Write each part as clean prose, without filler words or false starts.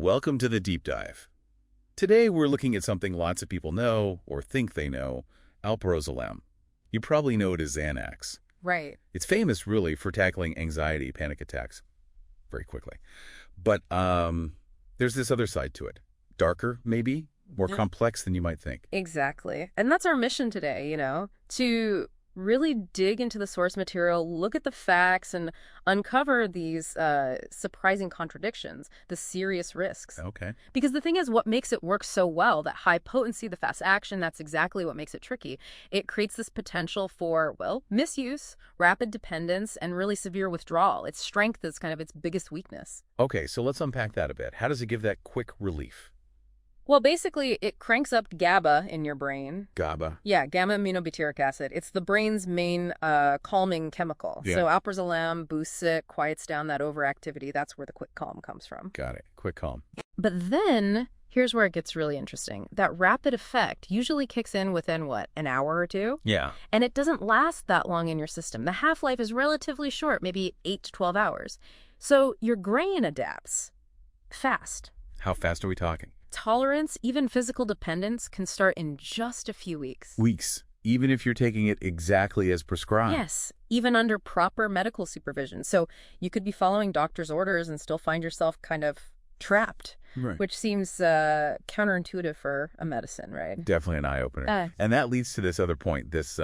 Welcome to the deep dive. Today we're looking at something lots of people know or think they know, Alprazolam. You probably know it as Xanax. Right. It's famous really for tackling anxiety, panic attacks very quickly. But there's this other side to it. Darker, maybe, more complex than you might think. Exactly. And that's our mission today, to really dig into the source material, look at the facts, and uncover these surprising contradictions, the serious risks. Okay. Because the thing is, what makes it work so well, that high potency, the fast action, that's exactly what makes it tricky. It creates this potential for, well, misuse, rapid dependence, and really severe withdrawal. Its strength is kind of its biggest weakness. Okay, so let's unpack that a bit. How does it give that quick relief? Well, basically, it cranks up GABA in your brain. GABA. Yeah, gamma-aminobutyric acid. It's the brain's main calming chemical. Yeah. So alprazolam boosts it, quiets down that overactivity. That's where the quick calm comes from. Got it. Quick calm. But then, here's where it gets really interesting. That rapid effect usually kicks in within, what, an hour or two? Yeah. And it doesn't last that long in your system. The half-life is relatively short, maybe 8 to 12 hours. So your brain adapts fast. How fast are we talking? Tolerance, even physical dependence, can start in just a few weeks. Weeks, even if you're taking it exactly as prescribed. Yes, even under proper medical supervision. So you could be following doctor's orders and still find yourself kind of trapped, Right. which seems counterintuitive for a medicine, right? Definitely an eye-opener. And that leads to this other point, this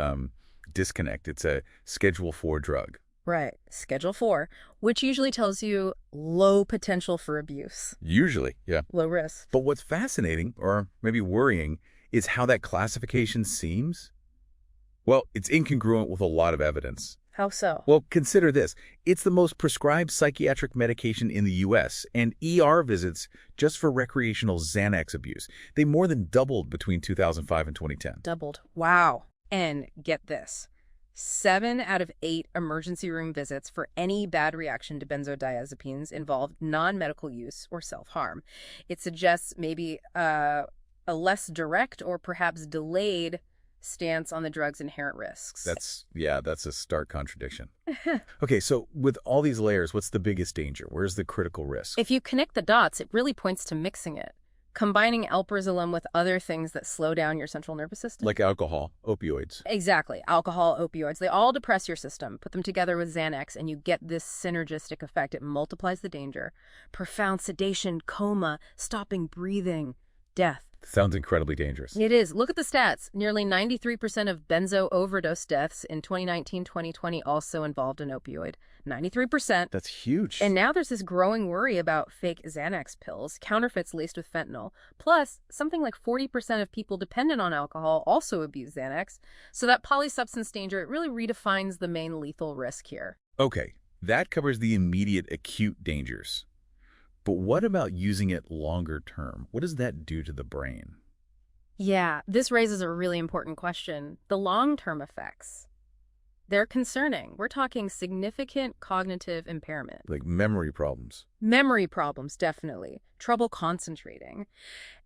disconnect. It's a Schedule IV drug. Right. Schedule 4, which usually tells you low potential for abuse. Usually, yeah. Low risk. But what's fascinating, or maybe worrying, is how that classification seems. Well, it's incongruent with a lot of evidence. How so? Well, consider this. It's the most prescribed psychiatric medication in the U.S., and ER visits just for recreational Xanax abuse. They more than doubled between 2005 and 2010. Doubled. Wow. And get this. 7 out of 8 emergency room visits for any bad reaction to benzodiazepines involved non-medical use or self-harm. It suggests maybe a less direct or perhaps delayed stance on the drug's inherent risks. That's a stark contradiction. Okay, so with all these layers, what's the biggest danger? Where's the critical risk? If you connect the dots, it really points to mixing it. Combining alprazolam with other things that slow down your central nervous system. Like alcohol, opioids. Exactly. Alcohol, opioids, they all depress your system. Put them together with Xanax and you get this synergistic effect. It multiplies the danger. Profound sedation, coma, stopping breathing, death. Sounds incredibly dangerous. It is. Look at the stats. Nearly 93% of benzo overdose deaths in 2019-2020 also involved an opioid. 93%. That's huge. And now there's this growing worry about fake Xanax pills, counterfeits laced with fentanyl. Plus, something like 40% of people dependent on alcohol also abuse Xanax. So that polysubstance danger, it really redefines the main lethal risk here. Okay, that covers the immediate acute dangers. But what about using it longer term? What does that do to the brain? Yeah, this raises a really important question. The long-term effects. They're concerning. We're talking significant cognitive impairment. Like memory problems. Memory problems, definitely. Trouble concentrating.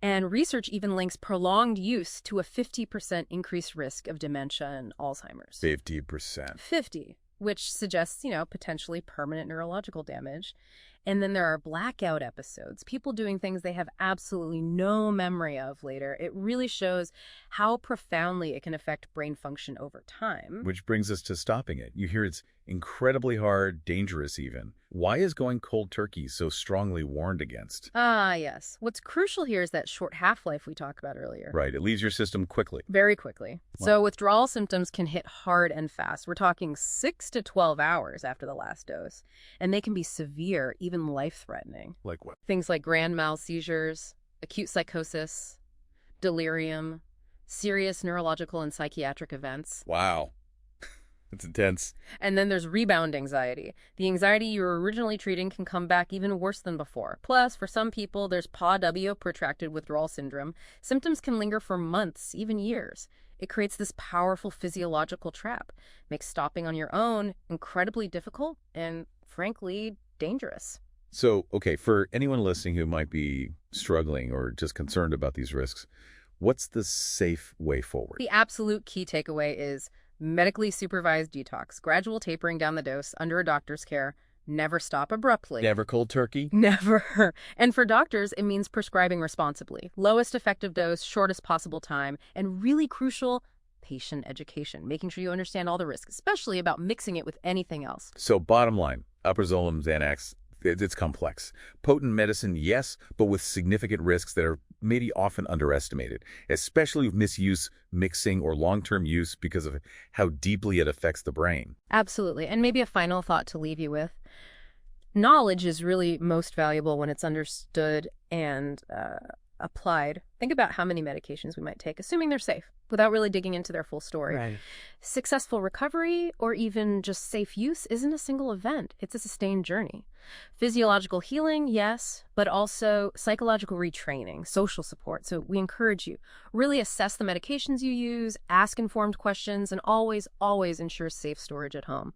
And research even links prolonged use to a 50% increased risk of dementia and Alzheimer's. 50%. 50, which suggests, potentially permanent neurological damage. And then there are blackout episodes, people doing things they have absolutely no memory of later. It really shows how profoundly it can affect brain function over time. Which brings us to stopping it. You hear it's incredibly hard, dangerous even. Why is going cold turkey so strongly warned against? Ah, yes. What's crucial here is that short half-life we talked about earlier. Right, it leaves your system quickly. Very quickly. Wow. So withdrawal symptoms can hit hard and fast. We're talking 6 to 12 hours after the last dose. And they can be severe, even life-threatening. Like what? Things like grand mal seizures, acute psychosis, delirium, serious neurological and psychiatric events. Wow. It's intense. And then there's rebound anxiety. The anxiety you were originally treating can come back even worse than before. Plus, for some people, there's PAW, protracted withdrawal syndrome. Symptoms can linger for months, even years. It creates this powerful physiological trap. Makes stopping on your own incredibly difficult and, frankly, dangerous. So, okay, for anyone listening who might be struggling or just concerned about these risks, what's the safe way forward? The absolute key takeaway is medically supervised detox, gradual tapering down the dose under a doctor's care, Never stop abruptly. Never cold turkey? Never. And for doctors, it means prescribing responsibly. Lowest effective dose, shortest possible time, and really crucial, patient education, making sure you understand all the risks, especially about mixing it with anything else. So bottom line, Alprazolam, Xanax, it's complex. Potent medicine, yes, but with significant risks that are maybe often underestimated, especially with misuse, mixing, or long-term use because of how deeply it affects the brain. Absolutely. And maybe a final thought to leave you with. Knowledge is really most valuable when it's understood and applied. Think about how many medications we might take, assuming they're safe, without really digging into their full story. Right. Successful recovery, or even just safe use, isn't a single event. It's a sustained journey. Physiological healing, yes, but also psychological retraining, social support. So we encourage you, really assess the medications you use, ask informed questions, and always, always ensure safe storage at home.